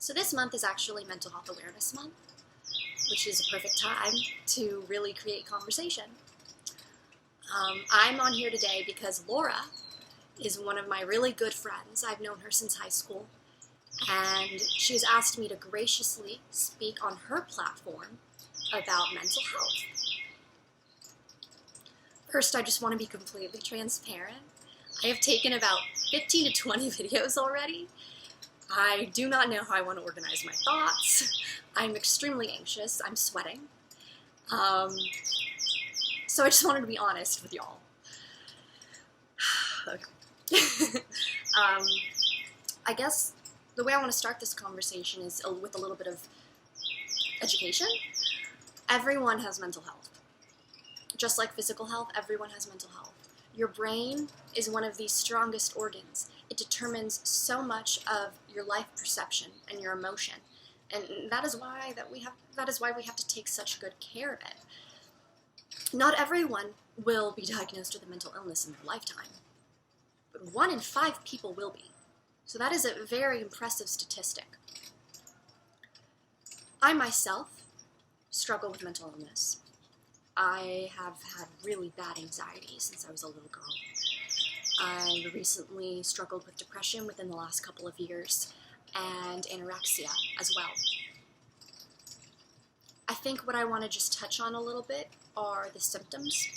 So this month is actually Mental Health Awareness Month, which is a perfect time to really create conversation. I'm on here today because Laura is one of my really good friends. I've known her since high school, and she's asked me to graciously speak on her platform about mental health. First, I just want to be completely transparent. I have taken about 15 to 20 videos already. I do not know how I want to organize my thoughts. I'm extremely anxious. I'm sweating. So I just wanted to be honest with y'all. I guess the way I want to start this conversation is with a little bit of education. Everyone has mental health. Just like physical health, everyone has mental health. Your brain is one of the strongest organs. It determines so much of your life perception and your emotion. And that is why we have to take such good care of it. Not everyone will be diagnosed with a mental illness in their lifetime, but 1 in 5 people will be. So that is a very impressive statistic. I myself struggle with mental illness. I have had really bad anxiety since I was a little girl. I recently struggled with depression within the last couple of years, and anorexia as well. I think what I want to just touch on a little bit are the symptoms.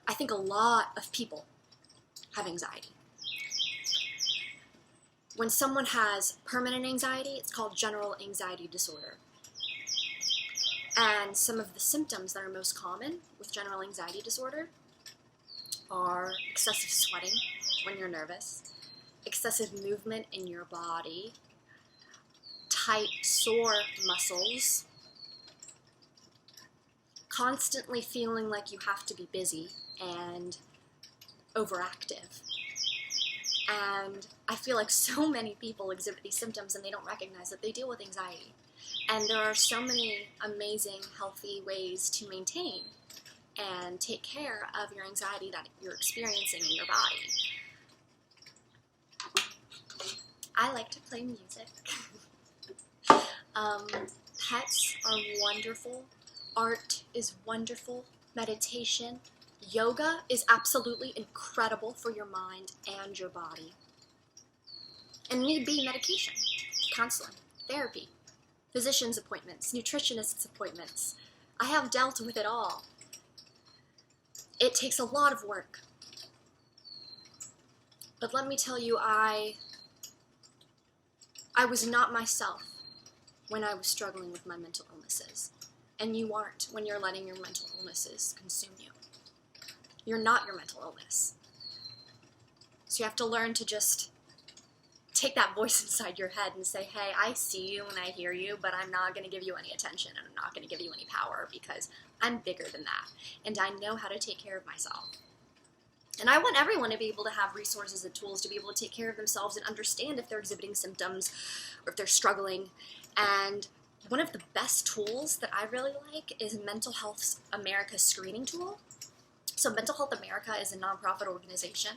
I think a lot of people have anxiety. When someone has permanent anxiety, it's called general anxiety disorder. And some of the symptoms that are most common with general anxiety disorder are excessive sweating when you're nervous, excessive movement in your body, tight, sore muscles, constantly feeling like you have to be busy and overactive. And I feel like so many people exhibit these symptoms and they don't recognize that they deal with anxiety. And there are so many amazing, healthy ways to maintain and take care of your anxiety that you're experiencing in your body. I like to play music. Pets are wonderful. Art is wonderful. Meditation. Yoga is absolutely incredible for your mind and your body. And need be medication, counseling, therapy, physician's appointments, nutritionist's appointments. I have dealt with it all. It takes a lot of work. But let me tell you, I was not myself when I was struggling with my mental illnesses. And you aren't when you're letting your mental illnesses consume you. You're not your mental illness. So you have to learn to just take that voice inside your head and say, hey, I see you and I hear you, but I'm not going to give you any attention and I'm not going to give you any power because I'm bigger than that. And I know how to take care of myself. And I want everyone to be able to have resources and tools to be able to take care of themselves and understand if they're exhibiting symptoms or if they're struggling. And one of the best tools that I really like is Mental Health America screening tool. So Mental Health America is a nonprofit organization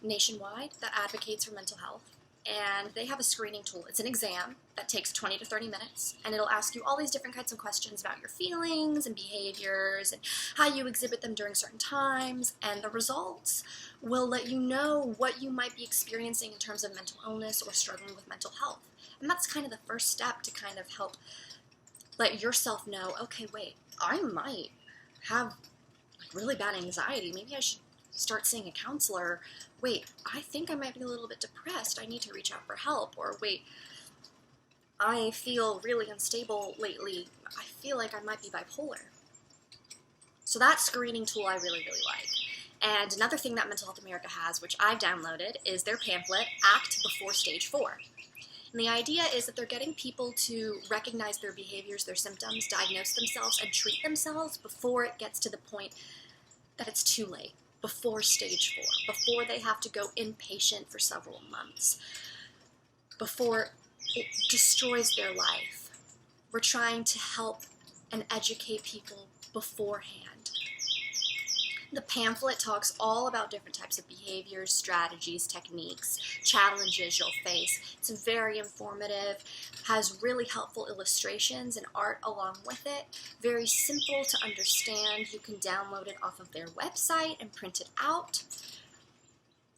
nationwide that advocates for mental health. And they have a screening tool. It's an exam that takes 20 to 30 minutes, and it'll ask you all these different kinds of questions about your feelings and behaviors and how you exhibit them during certain times, and the results will let you know what you might be experiencing in terms of mental illness or struggling with mental health. And that's kind of the first step to kind of help let yourself know, okay, wait, I might have really bad anxiety. Maybe I should start seeing a counselor. Wait, I think I might be a little bit depressed. I need to reach out for help. Or wait, I feel really unstable lately. I feel like I might be bipolar. So that screening tool I really, really like. And another thing that Mental Health America has, which I've downloaded, is their pamphlet, Act Before Stage 4. And the idea is that they're getting people to recognize their behaviors, their symptoms, diagnose themselves, and treat themselves before it gets to the point that it's too late, before stage 4, before they have to go inpatient for several months, before it destroys their life. We're trying to help and educate people beforehand. The pamphlet talks all about different types of behaviors, strategies, techniques, challenges you'll face. It's very informative, has really helpful illustrations and art along with it. Very simple to understand. You can download it off of their website and print it out.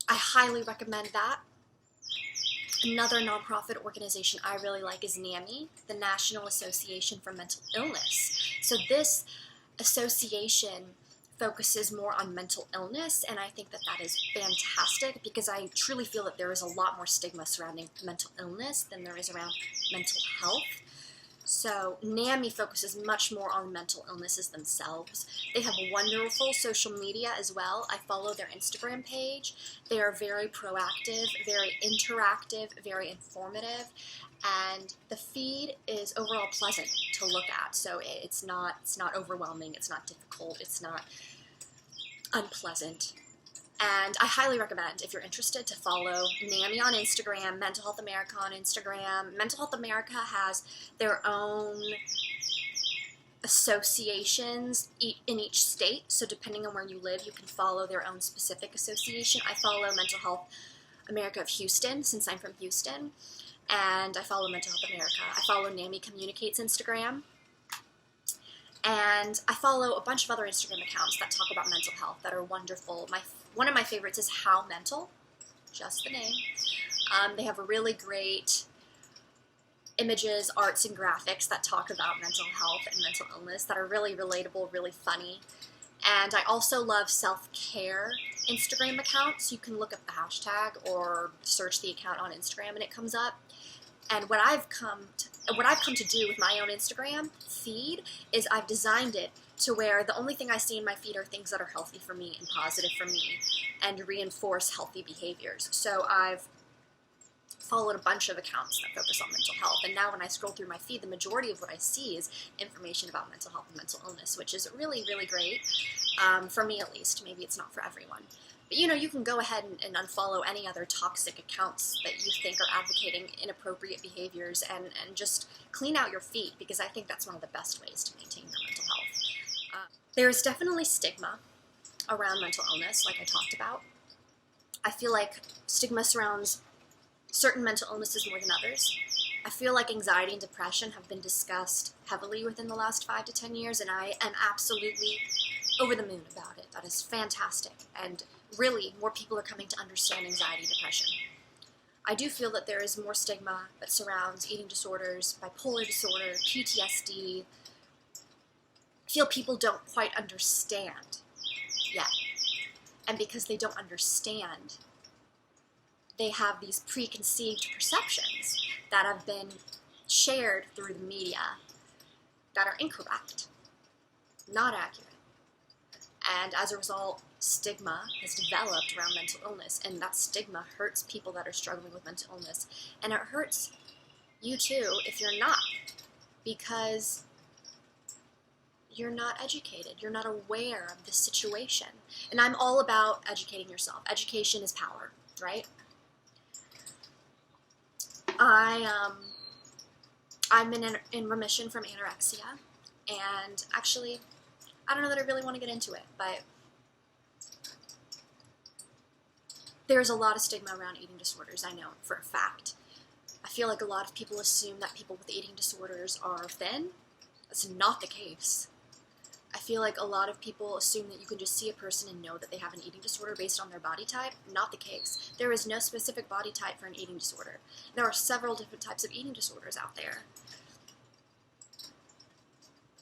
I highly recommend that. Another nonprofit organization I really like is NAMI, the National Association for Mental Illness. So this association focuses more on mental illness, and I think that that is fantastic because I truly feel that there is a lot more stigma surrounding mental illness than there is around mental health. So NAMI focuses much more on mental illnesses themselves. They have wonderful social media as well. I follow their Instagram page. They are very proactive, very interactive, very informative, and the feed is overall pleasant to look at. So it's not overwhelming, it's not difficult, it's not unpleasant. And I highly recommend, if you're interested, to follow NAMI on Instagram, Mental Health America on Instagram. Mental Health America has their own associations in each state, so depending on where you live, you can follow their own specific association. I follow Mental Health America of Houston, since I'm from Houston, and I follow Mental Health America. I follow NAMI Communicates Instagram, and I follow a bunch of other Instagram accounts that talk about mental health that are wonderful. One of my favorites is How Mental, just the name. They have really great images, arts, and graphics that talk about mental health and mental illness that are really relatable, really funny. And I also love self-care Instagram accounts. You can look up the hashtag or search the account on Instagram and it comes up. And what I've come to do with my own Instagram feed is I've designed it to where the only thing I see in my feed are things that are healthy for me and positive for me and reinforce healthy behaviors. So I've followed a bunch of accounts that focus on mental health, and now when I scroll through my feed, the majority of what I see is information about mental health and mental illness, which is really, really great, for me at least. Maybe it's not for everyone. But you can go ahead and unfollow any other toxic accounts that you think are advocating inappropriate behaviors and just clean out your feed, because I think that's one of the best ways to maintain your mental health. There is definitely stigma around mental illness, like I talked about. I feel like stigma surrounds certain mental illnesses more than others. I feel like anxiety and depression have been discussed heavily within the last 5 to 10 years, and I am absolutely over the moon about it. That is fantastic, and really, more people are coming to understand anxiety and depression. I do feel that there is more stigma that surrounds eating disorders, bipolar disorder, PTSD. I feel people don't quite understand yet, and because they don't understand, they have these preconceived perceptions that have been shared through the media that are incorrect, not accurate. And as a result, stigma has developed around mental illness, and that stigma hurts people that are struggling with mental illness. And it hurts you too if you're not, because you're not educated, you're not aware of the situation. And I'm all about educating yourself. Education is power, right? I'm in remission from anorexia, and actually, I don't know that I really want to get into it, but there's a lot of stigma around eating disorders, I know for a fact. I feel like a lot of people assume that people with eating disorders are thin. That's not the case. I feel like a lot of people assume that you can just see a person and know that they have an eating disorder based on their body type. Not the case. There is no specific body type for an eating disorder. There are several different types of eating disorders out there.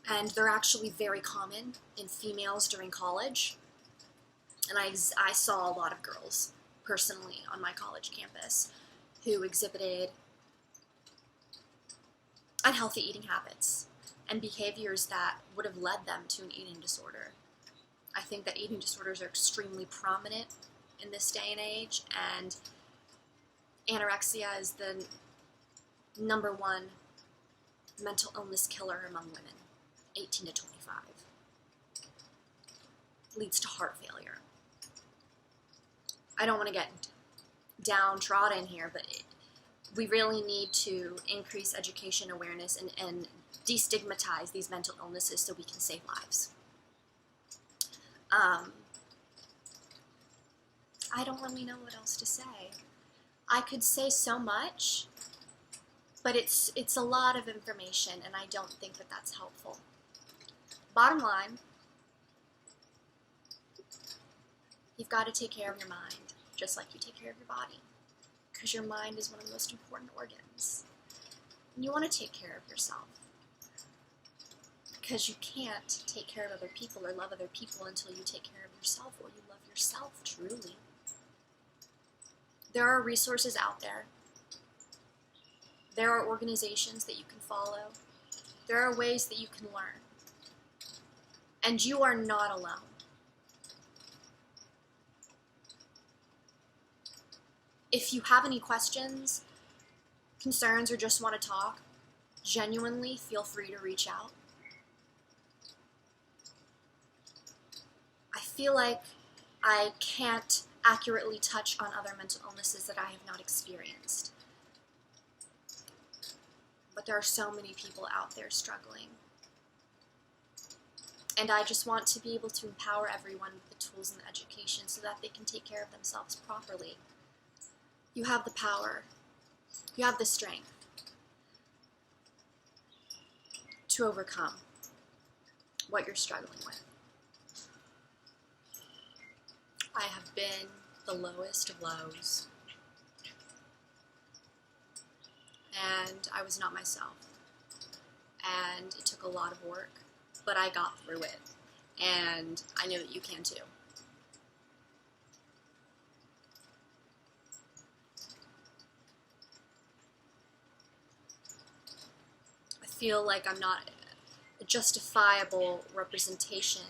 And they're actually very common in females during college. And I saw a lot of girls, personally, on my college campus who exhibited unhealthy eating habits and behaviors that would have led them to an eating disorder. I think that eating disorders are extremely prominent in this day and age, and anorexia is the #1 mental illness killer among women, 18 to 25. Leads to heart failure. I don't want to get downtrodden here, but we really need to increase education awareness and destigmatize these mental illnesses so we can save lives. I don't really know what else to say. I could say so much, but it's a lot of information, and I don't think that that's helpful. Bottom line, you've got to take care of your mind, just like you take care of your body, because your mind is one of the most important organs. And you want to take care of yourself, because you can't take care of other people or love other people until you take care of yourself, or you love yourself truly. There are resources out there. There are organizations that you can follow. There are ways that you can learn. And you are not alone. If you have any questions, concerns, or just want to talk, genuinely feel free to reach out. I feel like I can't accurately touch on other mental illnesses that I have not experienced. But there are so many people out there struggling. And I just want to be able to empower everyone with the tools and the education so that they can take care of themselves properly. You have the power. You have the strength to overcome what you're struggling with. I have been the lowest of lows, and I was not myself, and it took a lot of work, but I got through it, and I know that you can too. I feel like I'm not a justifiable representation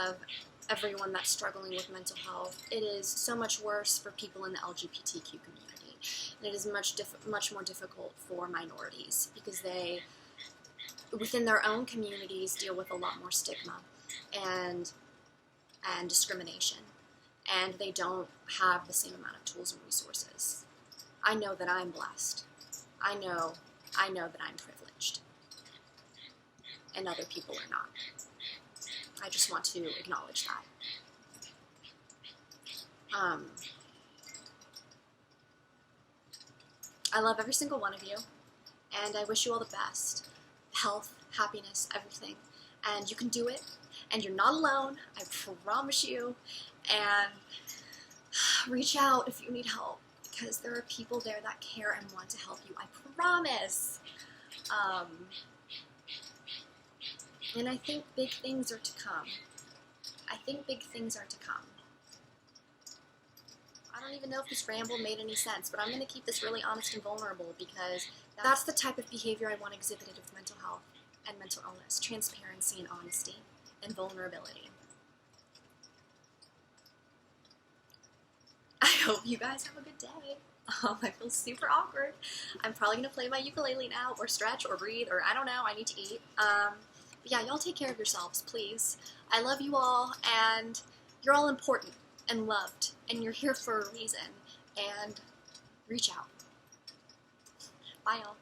of everyone that's struggling with mental health. It is so much worse for people in the LGBTQ community, and it is much more difficult for minorities because they, within their own communities, deal with a lot more stigma and discrimination, and they don't have the same amount of tools and resources. I know that I'm blessed. I know that I'm privileged, and other people are not. I just want to acknowledge that. I love every single one of you, and I wish you all the best. Health, happiness, everything. And you can do it, and you're not alone, I promise you. And reach out if you need help, because there are people there that care and want to help you, I promise. And I think big things are to come. I don't even know if this ramble made any sense, but I'm going to keep this really honest and vulnerable because that's the type of behavior I want exhibited with mental health and mental illness: transparency and honesty and vulnerability. I hope you guys have a good day. I feel super awkward. I'm probably going to play my ukulele now, or stretch, or breathe, or I don't know, I need to eat. But yeah, y'all take care of yourselves, please. I love you all, and you're all important and loved, and you're here for a reason, and reach out. Bye, y'all.